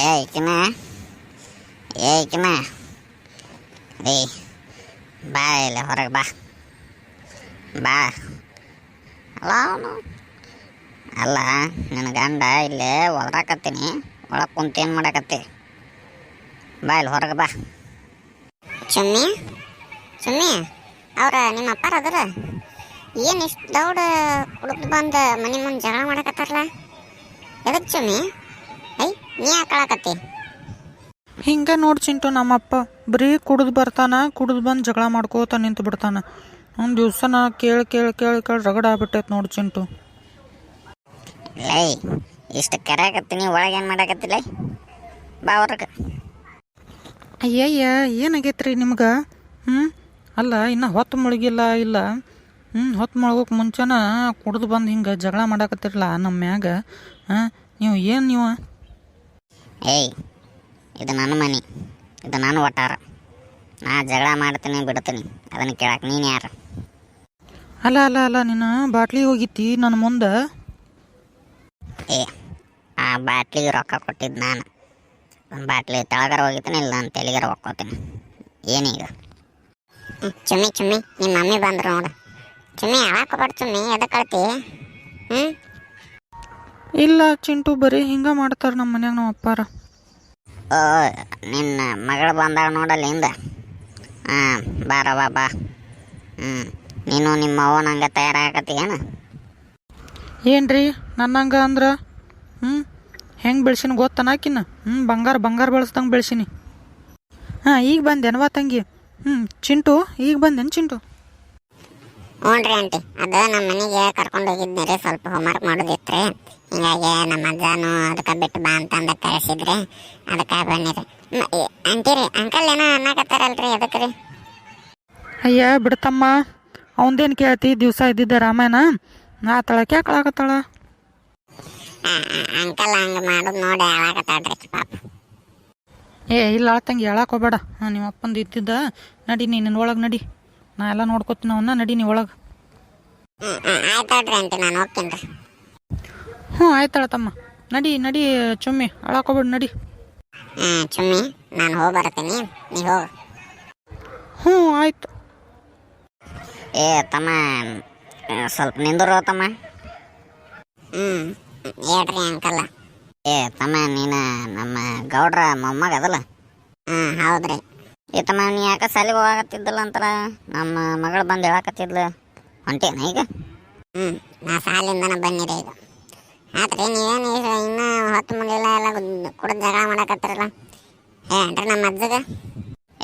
ಏಕಿನ ಏಕಿನ ಏ ಬಾ ಇಲ್ಲ ಹೊರಗೆ ಬಾ ಬಾ ಅಲ್ಲ ಅವನು ಅಲ್ಲ ನನ್ನ ಗಂಡ ಇಲ್ಲೇ ಒದರಾಕತ್ತೀನಿ ಒಳಗೆ ಕುಂತು ಏನು ಮಾಡಾಕತ್ತಿ ಬಾ ಇಲ್ಲಿ ಹೊರಗೆ ಬಾ ಚುಮ್ಮಿ ಚುಮ್ಮಿ ಅವ್ರ ನಿಮ್ಮ ಅಪ್ಪಾರ ಅದರ ಏನು ಇಷ್ಟು ದೌಡ ಕುಡಿದು ಬಂದು ಮನೆ ಮುಂದೆ ಜಗಳ ಮಾಡಕತ್ತಾರಲ್ಲ ಎದಕ್ಕೆ ಚುಮ್ಮಿ ಐ ನೀ ಯಾಕಳಕತ್ತಿ ಹಿಂಗೆ ನೋಡಿ ಚಿಂಟು ನಮ್ಮಪ್ಪ ಬರೀ ಕುಡಿದು ಬರ್ತಾನೆ ಕುಡಿದು ಬಂದು ಜಗಳ ಮಾಡ್ಕೋತ ನಿಂತು ಬಿಡ್ತಾನೆ ಒಂದು ದಿವ್ಸನ ಕೇಳಿ ಕೇಳಿ ಕೇಳಿ ಕೇಳಿ ರಗಡ ಆಗ್ಬಿಟ್ಟೈತೆ ನೋಡಿ ಚಿಂಟು. ಲೈ ಇಷ್ಟು ಕರೆಯಾಕತ್ತೀನಿ ಒಳಗೆ ಏನು ಮಾಡಾಕತ್ತಿಲ್ಲ ಬಾ ಹೊರಗೆ. ಅಯ್ಯಯ್ಯ ಏನಾಗೈತೆ ರೀ ನಿಮ್ಗೆ? ಅಲ್ಲ ಇನ್ನು ಹೊತ್ತು ಮುಳುಗಿಲ್ಲ ಇಲ್ಲ ಹೊತ್ತು ಮುಳುಗೋಕೆ ಮುಂಚೆನ ಕುಡಿದು ಬಂದು ಹಿಂಗೆ ಜಗಳ ಮಾಡಾಕತ್ತಿರಲ್ಲ ನಮ್ಮ ಮ್ಯಾಗ. ನೀವು ಏಯ್ ಇದು ನನ್ನ ಮನೆ, ಇದು ನನ್ನ ಒಟ್ಟಾರ. ನಾ ಜಗಳ ಮಾಡ್ತೀನಿ ಬಿಡ್ತೀನಿ, ಅದನ್ನು ಕೇಳಕ್ಕೆ ನೀನು ಯಾರು? ಅಲ್ಲ ಅಲ್ಲ ಅಲ್ಲ ನೀನು ಬಾಟ್ಲಿ ಹೋಗಿತ್ತಿ ನನ್ನ ಮುಂದೆ. ಏ ಆ ಬಾಟ್ಲಿಗೆ ರೊಕ್ಕ ಕೊಟ್ಟಿದ್ದು ನಾನು. ಒಂದು ಬಾಟ್ಲಿ ತೆಳಗರ ಹೋಗಿದ್ದೀನಿ, ಇಲ್ಲ ನಾನು ತೆಲಿಗರ ಹೊಕ್ಕೋತೀನಿ. ಏನೀಗ? ಚುಮ್ಮಿ ಚುಮ್ಮಿ ನಿಮ್ಮ ಮಮ್ಮಿ ಬಂದ್ರು ನೋಡು. ಚುಮ್ಮಿ ಅಳಾಕೋಬೇಡ ಚುಮ್ಮಿ, ಎದಕ್ಕೆ ಅಳ್ತಿ? ಇಲ್ಲ ಚಿಂಟು ಬರೀ ಹಿಂಗೆ ಮಾಡ್ತಾರೆ ನಮ್ಮ ಮನ್ಯಾಗ ನಮ್ಮ ಅಪ್ಪಾರ. ಓ ನಿನ್ನ ಮಗಳು ಬಂದಾಗ ನೋಡಲ್ಲ ಹಿಂದೆ. ಬಾರವ ಬಾ. ನೀನು ನಿಮ್ಮ ಅವ್ವನ ಹಂಗೆ ತಯಾರಾಗತ್ತಿ ಏನು? ಏನ್ರಿ ನನ್ನಂಗೆ ಅಂದ್ರೆ ಹೆಂಗೆ ಬೆಳ್ಸಿನಿ ಗೊತ್ತನಾಕಿನ? ಬಂಗಾರ ಬಂಗಾರ ಬೆಳೆಸ್ದಂಗೆ ಬೆಳ್ಸಿನಿ. ಈಗ ಬಂದೇನವಾ ತಂಗಿ? ಚಿಂಟು ಈಗ ಬಂದೇನು ಚಿಂಟು? ಹ್ಞೂ ರೀ ಆಂಟಿ, ಅದು ನಮ್ಮ ಮನೆಗೆ ಕರ್ಕೊಂಡು ಹೋಗಿದ್ನಿ ರೀ, ಸ್ವಲ್ಪ ಹೋಮ್ವರ್ಕ್ ಮಾಡೋದಿತ್ತು ರೀ. ಹಿಂಗಾಗಿ ನಮ್ಮ ಅಜ್ಜನೂ ಅದಕ್ಕೆ ಬಿಟ್ಟು ಬಾ ಅಂತಂದ ಕಳಿಸಿದ್ರಿ, ಅದಕ್ಕೆ ಬನ್ನಿರಿ. ಆಂಟಿ ರೀ ಅಂಕಲ್ ಏನೋ ಅನ್ನಕತ್ತಾರಲ್ರಿ, ಅದಕ್ಕೆ ರೀ. ಅಯ್ಯ ಬಿಡ್ತಮ್ಮ, ಅವಂದೇನು ಕೇಳ್ತಿ? ದಿವಸ ಇದ್ದಿದ್ದ ರಾಮಾಯಣ ನಾ ತಳಕ್ಕೆ ಯಾಕಳಾಗತ್ತಾಳ? ಅಂಕಲ್ ಹಂಗೆ ಮಾಡೋದು ನೋಡಿ ಹೇಳಾಕತ್ತಾಳ್ರಿ ಪಾಪ. ಇಲ್ಲ ತಂಗಿ ಹೇಳಕ್ಕೆ ಹೋಗ್ಬೇಡ. ನಿಮ್ಮ ಅಪ್ಪಂದು ಇದ್ದಿದ್ದ ನಡಿ, ನಿನ್ನ ಒಳಗೆ ನಡಿ, ನಾ ಎಲ್ಲ ನೋಡ್ಕೊತೀನಿ ಅವನ್ನ, ನಡಿ ನೀ ಒಳಗೆ. ಆಯ್ತಾಳ್ರಿ ಆಂಟಿ, ನಾನು ಹೋಗ್ತೀನಿ ರೀ. ಆಯ್ತಾಳ ತಮ್ಮ, ನಡಿ ನಡಿ ಚುಮ್ಮಿ, ಅಳಾಕೋಬೇಡ ನಡಿ. ಚುಮ್ಮಿ ನಾನು ಹೋಗಿ ಬರ್ತೀನಿ, ನೀ ಹೋಗು. ಆಯ್ತು. ಏ ತಮ್ಮ ಸ್ವಲ್ಪ ನಿಂದರು ತಮ್ಮ. ಹೇಳ್ರಿ ಅಂಕಲ್ಲ. ಏ ತಮ್ಮ ನೀನು ನಮ್ಮ ಗೌಡ್ರ ಮೊಮ್ಮಗ ಅದಲ್ಲ? ಹೌದ್ರಿ. ಏ ತಮ್ಮ ನೀ ಯಾಕೆ ಸಾಲಿಗೆ ಹೋಗಾಕತ್ತಿದ್ದಲ್ಲ ಅಂತಲ್ಲ, ನಮ್ಮ ಮಗಳು ಬಂದು ಹೇಳಾಕತ್ತಿದ್ಲು, ಹೊಂಟೇನ ಈಗ? ನಾ ಸಾಲಿಂದನ ಬನ್ನಿರಿ ಈಗ. ಆತ್ರಿ ನೀವೇನು ಇನ್ನೂ ಹೊತ್ತು ಮುಗಿಲ್ಲ, ಎಲ್ಲ ಕುಡಿದು ಜಗಳ ಮಾಡಕತ್ತಿರಲ್ಲ. ಏನ್ರಿ ನಮ್ಮ ಅಜ್ಜಗ?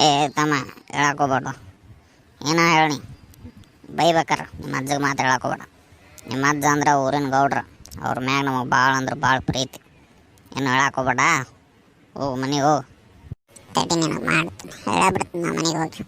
ಏ ತಮ್ಮ ಹೇಳಾಕೋಬೇಡ, ಏನೋ ಹೇಳಿ ಬೈಬೇಕಾರ. ನಿಮ್ಮ ಅಜ್ಜಗೆ ಮಾತು ಹೇಳಾಕೋಬೇಡ. ನಿಮ್ಮ ಅಜ್ಜ ಅಂದ್ರೆ ಊರಿನ ಗೌಡ್ರ, ಅವ್ರ ಮ್ಯಾಗ ನಮಗೆ ಭಾಳ ಅಂದ್ರೆ ಭಾಳ ಪ್ರೀತಿ. ಏನು ಹೇಳಾಕೋಬೇಡ, ಹೋಗು ಮನೆಗೆ ಹೋಗು. ತಡಿ ನೀನು ಮಾಡ್ತೀನಿ, ಹೇಳಬಿಡ್ತೀನಿ ನಾ ಮನೆಗೆ ಹೋಗಿ.